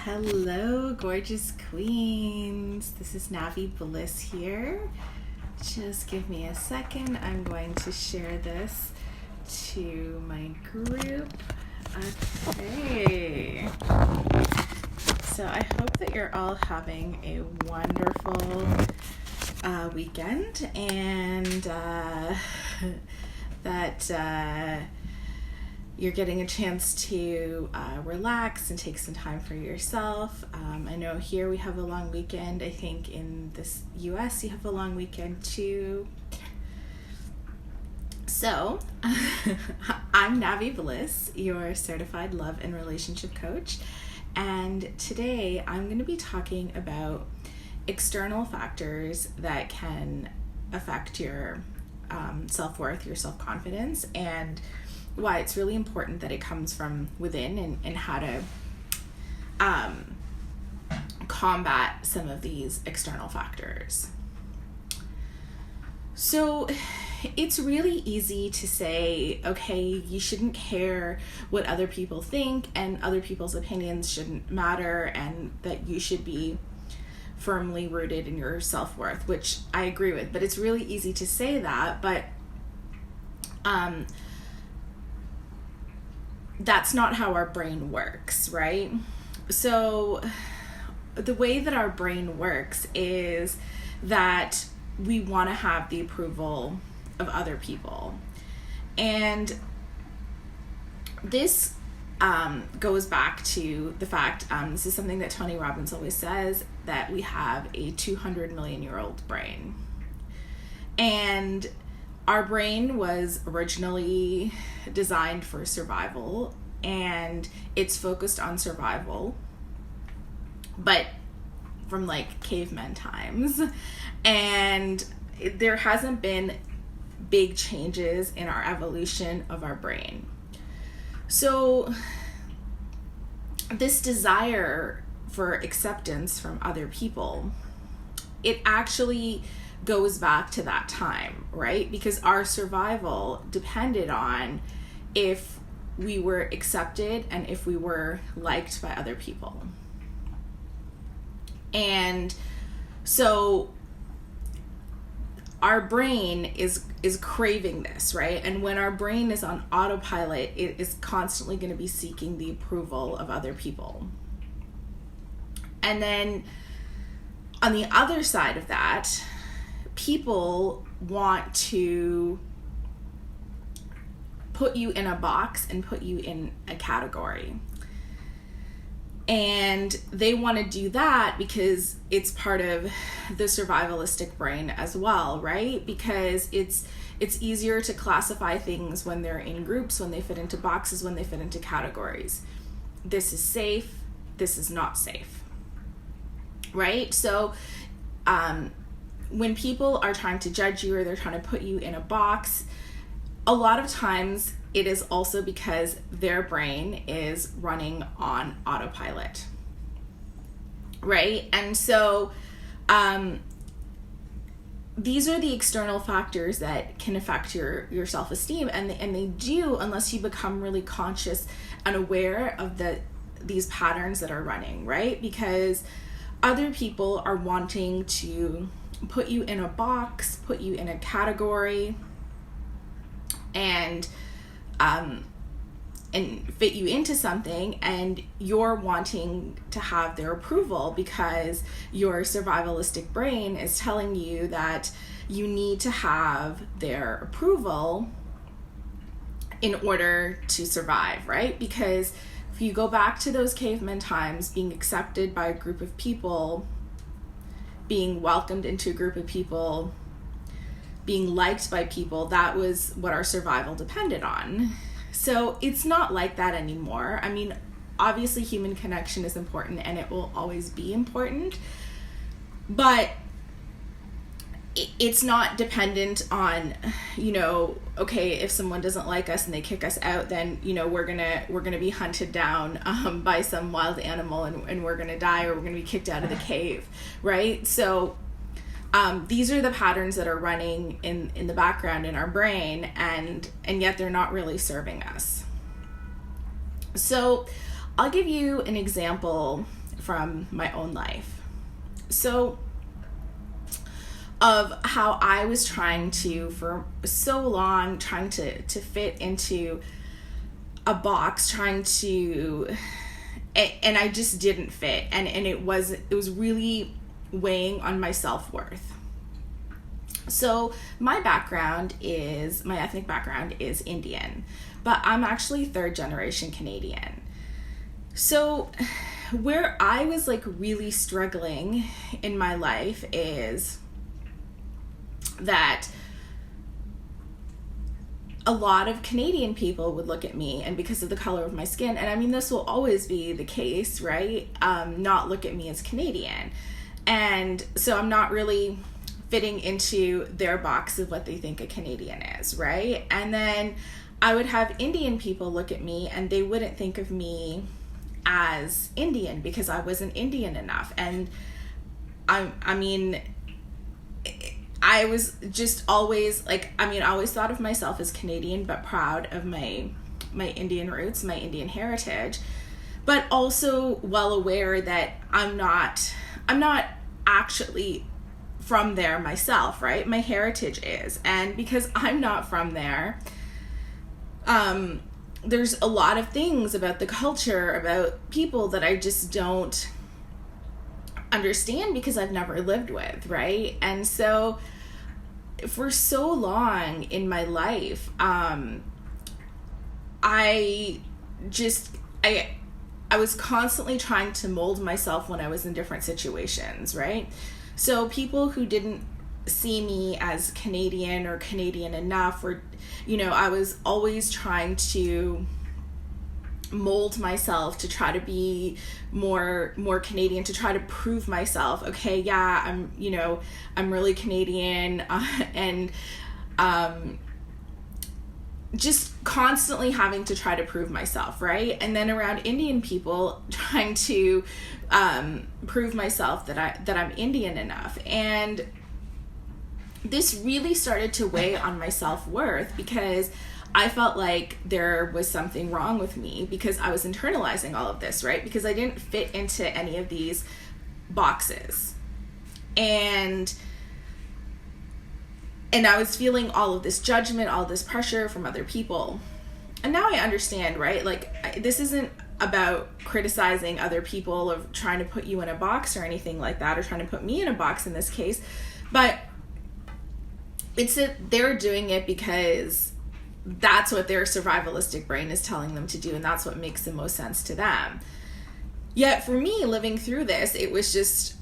Hello, gorgeous queens. This is Navi Bliss here. Just give me a second. I'm going to share this to my group. Okay. So I hope that you're all having a wonderful weekend and that you're getting a chance to relax and take some time for yourself. I know here we have a long weekend. I think in this US you have a long weekend too. So, I'm Navi Bliss, your certified love and relationship coach. And today I'm going to be talking about external factors that can affect your self-worth, your self-confidence, and why it's really important that it comes from within and how to combat some of these external factors. So it's really easy to say, okay, you shouldn't care what other people think and other people's opinions shouldn't matter and that you should be firmly rooted in your self-worth, which I agree with. But it's really easy to say that, but that's not how our brain works, right? So the way that our brain works is that we want to have the approval of other people. And this goes back to the fact, this is something that Tony Robbins always says, that we have a 200 million year old brain. And our brain was originally designed for survival, and it's focused on survival, but from like caveman times. And there hasn't been big changes in our evolution of our brain. So this desire for acceptance from other people, it actually goes back to that time, right? Because our survival depended on if we were accepted and if we were liked by other people. And so our brain is craving this, right? And when our brain is on autopilot, it is constantly going to be seeking the approval of other people. And then on the other side of that, people want to put you in a box and put you in a category. And they want to do that because it's part of the survivalistic brain as well, right? Because it's easier to classify things when they're in groups, when they fit into boxes, when they fit into categories. This is safe, this is not safe, right? So when people are trying to judge you or they're trying to put you in a box, a lot of times it is also because their brain is running on autopilot, right? And so these are the external factors that can affect your self-esteem, and they do unless you become really conscious and aware of these patterns that are running, right? Because other people are wanting to put you in a box, put you in a category, and fit you into something, and you're wanting to have their approval because your survivalistic brain is telling you that you need to have their approval in order to survive, right? Because if you go back to those caveman times, being accepted by a group of people, being welcomed into a group of people, being liked by people, that was what our survival depended on. So it's not like that anymore. I mean, obviously human connection is important and it will always be important, but it's not dependent on, okay, if someone doesn't like us and they kick us out, then, we're gonna be hunted down by some wild animal and we're gonna die, or we're gonna be kicked out of the cave, right? So these are the patterns that are running in the background in our brain, and yet they're not really serving us. So I'll give you an example from my own life. So of how I was trying to, for so long, trying to fit into a box, trying to, and I just didn't fit. And it was really weighing on my self-worth. So my ethnic background is Indian, but I'm actually third generation Canadian. So where I was like really struggling in my life is that a lot of Canadian people would look at me, and because of the color of my skin, and I mean, this will always be the case, right? Not look at me as Canadian. And so I'm not really fitting into their box of what they think a Canadian is, right? And then I would have Indian people look at me and they wouldn't think of me as Indian because I wasn't Indian enough. And I mean, I was just always like, I always thought of myself as Canadian, but proud of my Indian roots, my Indian heritage, but also well aware that I'm not actually from there myself, right? My heritage is. And because I'm not from there, there's a lot of things about the culture, about people that I just don't understand because I've never lived with, right? And so for so long in my life, I was constantly trying to mold myself when I was in different situations, right? So people who didn't see me as Canadian or Canadian enough, or, I was always trying to mold myself to try to be more Canadian, to try to prove myself. Okay, yeah, I'm really Canadian, and just constantly having to try to prove myself, right? And then around Indian people, trying to prove myself that I'm Indian enough. And this really started to weigh on my self-worth because I felt like there was something wrong with me because I was internalizing all of this, right? Because I didn't fit into any of these boxes. And I was feeling all of this judgment, all this pressure from other people. And now I understand, right? Like, this isn't about criticizing other people or trying to put you in a box or anything like that, or trying to put me in a box in this case. But it's that they're doing it because that's what their survivalistic brain is telling them to do, and that's what makes the most sense to them. Yet for me, living through this, it was just,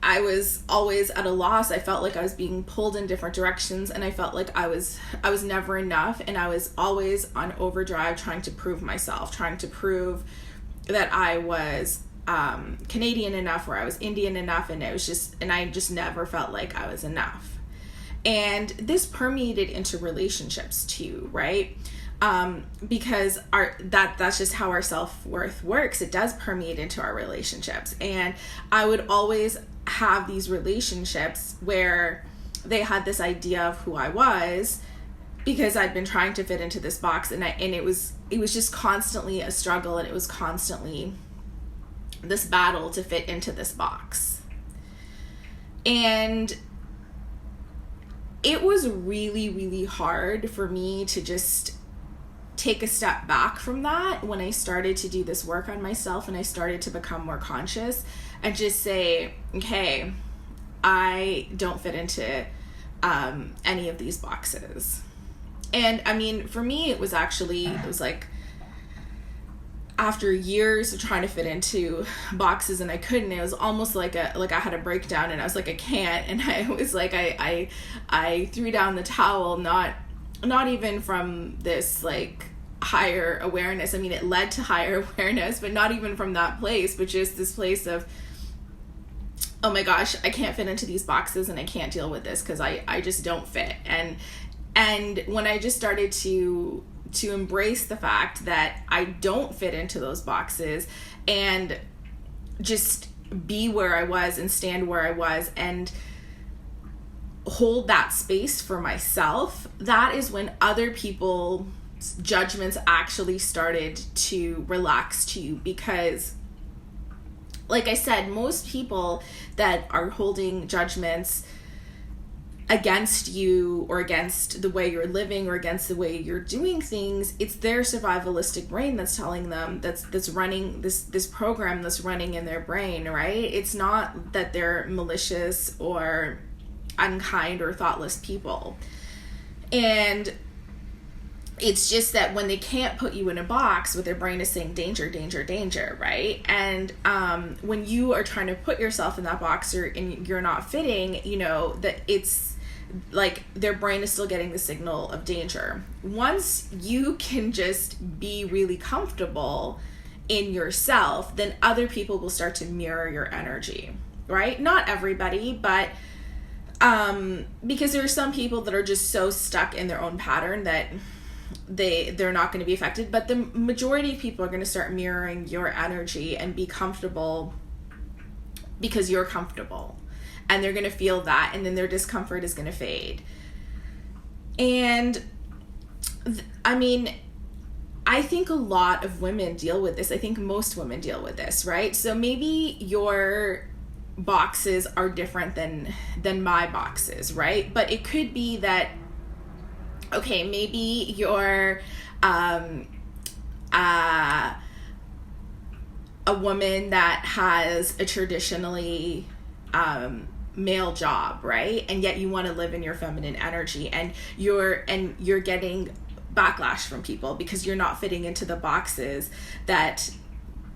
I was always at a loss. I felt like I was being pulled in different directions, and I felt like I was never enough, and I was always on overdrive trying to prove myself, trying to prove that I was Canadian enough or I was Indian enough, and I just never felt like I was enough. And this permeated into relationships too, right? Because that's just how our self-worth works. It does permeate into our relationships. And I would always have these relationships where they had this idea of who I was because I'd been trying to fit into this box, and it was just constantly a struggle, and it was constantly this battle to fit into this box. And it was really, really hard for me to just take a step back from that when I started to do this work on myself and I started to become more conscious and just say, okay, I don't fit into any of these boxes. And I mean, for me, it was like after years of trying to fit into boxes and I couldn't, it was almost like I had a breakdown and I was like, I can't. And I was like, I threw down the towel, not even from this like higher awareness. I mean, it led to higher awareness, but not even from that place, but just this place of, oh my gosh, I can't fit into these boxes and I can't deal with this because I just don't fit. And when I just started to embrace the fact that I don't fit into those boxes and just be where I was and stand where I was and hold that space for myself, that is when other people's judgments actually started to relax too, because like I said, most people that are holding judgments against you or against the way you're living or against the way you're doing things, it's their survivalistic brain that's telling them, that's running this program that's running in their brain, right? It's not that they're malicious or unkind or thoughtless people. And it's just that when they can't put you in a box, what their brain is saying, danger, danger, danger, right? And when you are trying to put yourself in that box and you're not fitting, you know, that it's like their brain is still getting the signal of danger. Once you can just be really comfortable in yourself, then other people will start to mirror your energy, right? Not everybody, but because there are some people that are just so stuck in their own pattern that they're not going to be affected, but the majority of people are going to start mirroring your energy and be comfortable because you're comfortable, and they're going to feel that, and then their discomfort is going to fade. And I mean, I think a lot of women deal with this. I think most women deal with this, right? So maybe your boxes are different than my boxes, right? But it could be that, okay, maybe you're a woman that has a traditionally male job, right? And yet you want to live in your feminine energy, and you're getting backlash from people because you're not fitting into the boxes that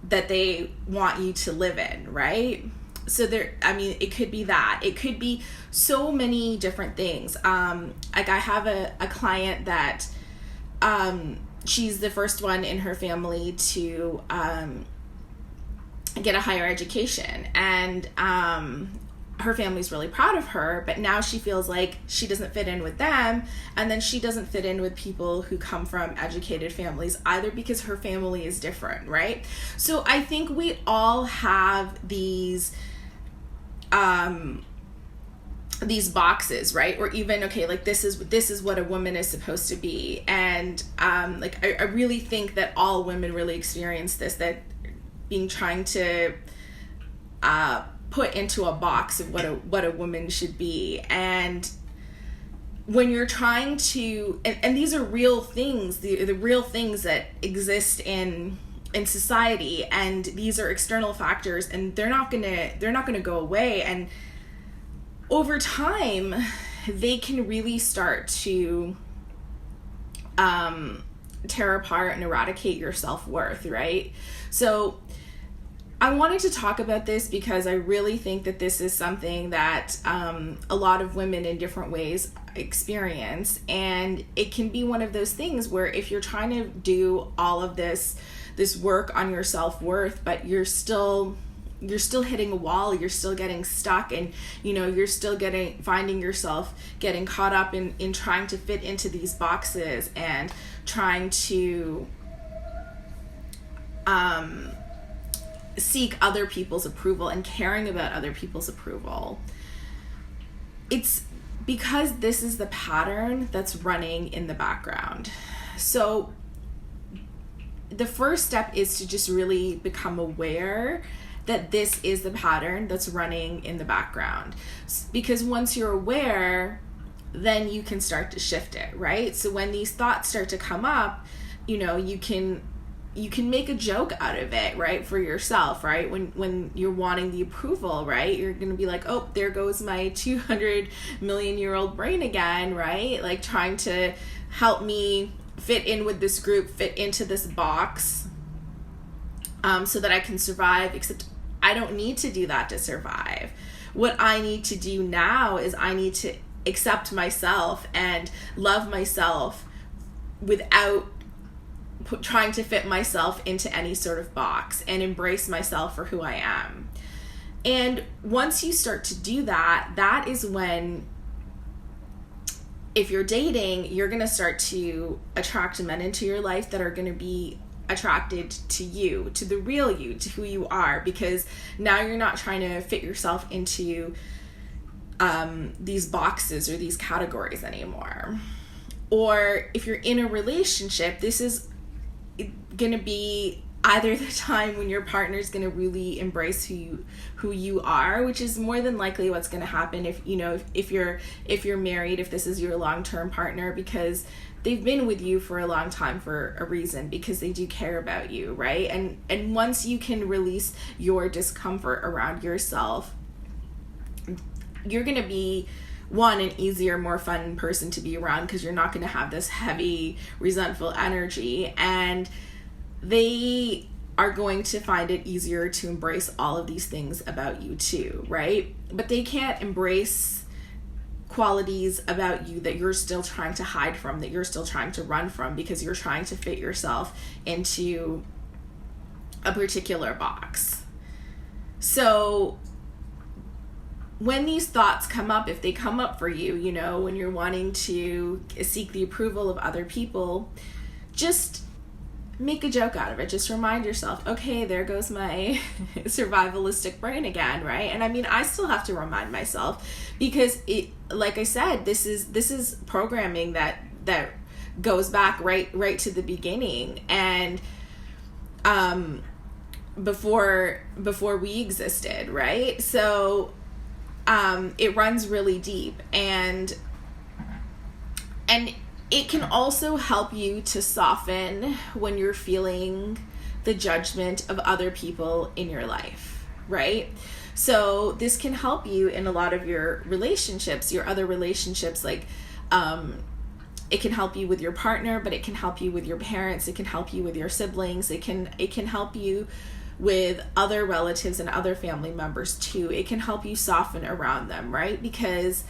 they want you to live in, right? So there, I mean, it could be that. It could be so many different things. Like I have a client that she's the first one in her family to get a higher education, and her family's really proud of her, but now she feels like she doesn't fit in with them, and then she doesn't fit in with people who come from educated families either, because her family is different, right? So I think we all have these boxes, right? Or even, okay, like this is what a woman is supposed to be. And like I really think that all women really experience this, that being trying to put into a box of what a woman should be. And when you're trying to, and these are real things, the real things that exist in society, and these are external factors, and they're not gonna go away. And over time, they can really start to tear apart and eradicate your self-worth, right? So I wanted to talk about this because I really think that this is something that a lot of women in different ways experience, and it can be one of those things where if you're trying to do all of this work on your self-worth, but you're still hitting a wall, you're still getting stuck, and you know, you're still finding yourself getting caught up in trying to fit into these boxes and trying to seek other people's approval and caring about other people's approval. It's because this is the pattern that's running in the background. So the first step is to just really become aware that this is the pattern that's running in the background. Because once you're aware, then you can start to shift it, right? So when these thoughts start to come up, you know, you can make a joke out of it, right, for yourself, right? When you're wanting the approval, right, you're gonna be like, oh, there goes my 200 million year old brain again, right? Like trying to help me fit in with this group, fit into this box, so that I can survive. Except I don't need to do that to survive. What I need to do now is I need to accept myself and love myself without trying to fit myself into any sort of box, and embrace myself for who I am. And once you start to do that, that is when, if you're dating, you're going to start to attract men into your life that are going to be attracted to you, to the real you, to who you are, because now you're not trying to fit yourself into these boxes or these categories anymore. Or if you're in a relationship, this is going to be either the time when your partner's going to really embrace who you are, which is more than likely what's going to happen if if you're married, if this is your long-term partner, because they've been with you for a long time for a reason, because they do care about you, right? And once you can release your discomfort around yourself, you're going to be an easier, more fun person to be around, because you're not going to have this heavy, resentful energy, and they are going to find it easier to embrace all of these things about you too, right? But they can't embrace qualities about you that you're still trying to hide from, that you're still trying to run from, because you're trying to fit yourself into a particular box. So when these thoughts come up, if they come up for you, when you're wanting to seek the approval of other people, just make a joke out of it. Just remind yourself, okay, there goes my survivalistic brain again, right? And I mean, I still have to remind myself, because it, like I said, this is programming that goes back right to the beginning, and before we existed, right? So it runs really deep, and it can also help you to soften when you're feeling the judgment of other people in your life, right? So this can help you in a lot of your relationships, your other relationships, like it can help you with your partner, but it can help you with your parents, it can help you with your siblings, it can help you with other relatives and other family members too. It can help you soften around them, right? Because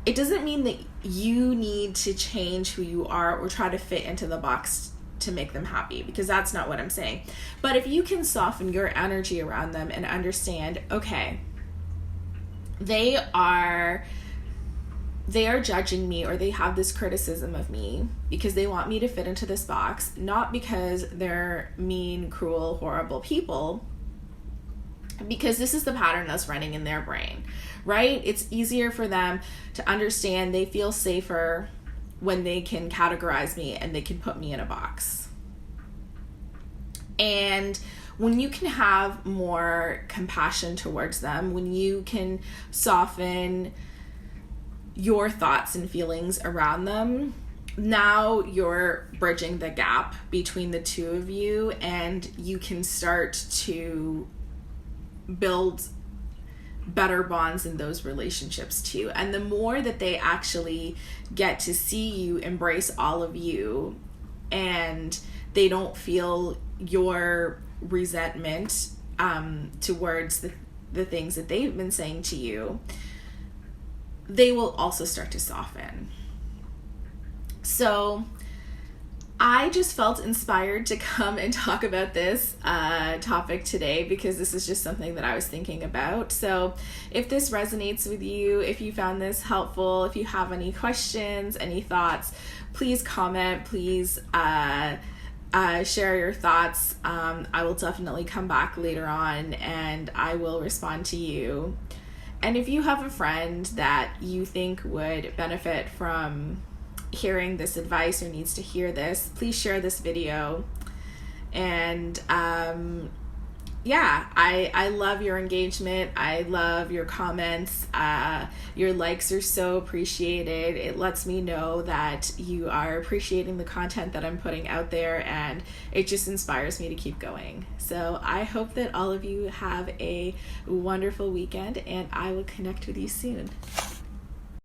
it doesn't mean that you need to change who you are or try to fit into the box to make them happy, because that's not what I'm saying. But if you can soften your energy around them and understand, okay, they are judging me, or they have this criticism of me because they want me to fit into this box, not because they're mean, cruel, horrible people, because this is the pattern that's running in their brain, right? It's easier for them to understand. They feel safer when they can categorize me and they can put me in a box. And when you can have more compassion towards them, when you can soften your thoughts and feelings around them, now you're bridging the gap between the two of you, and you can start to build better bonds in those relationships too. And the more that they actually get to see you embrace all of you, and they don't feel your resentment towards the things that they've been saying to you, they will also start to soften. So I just felt inspired to come and talk about this topic today, because this is just something that I was thinking about. So if this resonates with you, if you found this helpful, if you have any questions, any thoughts, please comment, please share your thoughts. I will definitely come back later on and I will respond to you. And if you have a friend that you think would benefit from hearing this advice or needs to hear this, please share this video. And I love your engagement. I love your comments. Your likes are so appreciated. It lets me know that you are appreciating the content that I'm putting out there, and it just inspires me to keep going. So I hope that all of you have a wonderful weekend, and I will connect with you soon.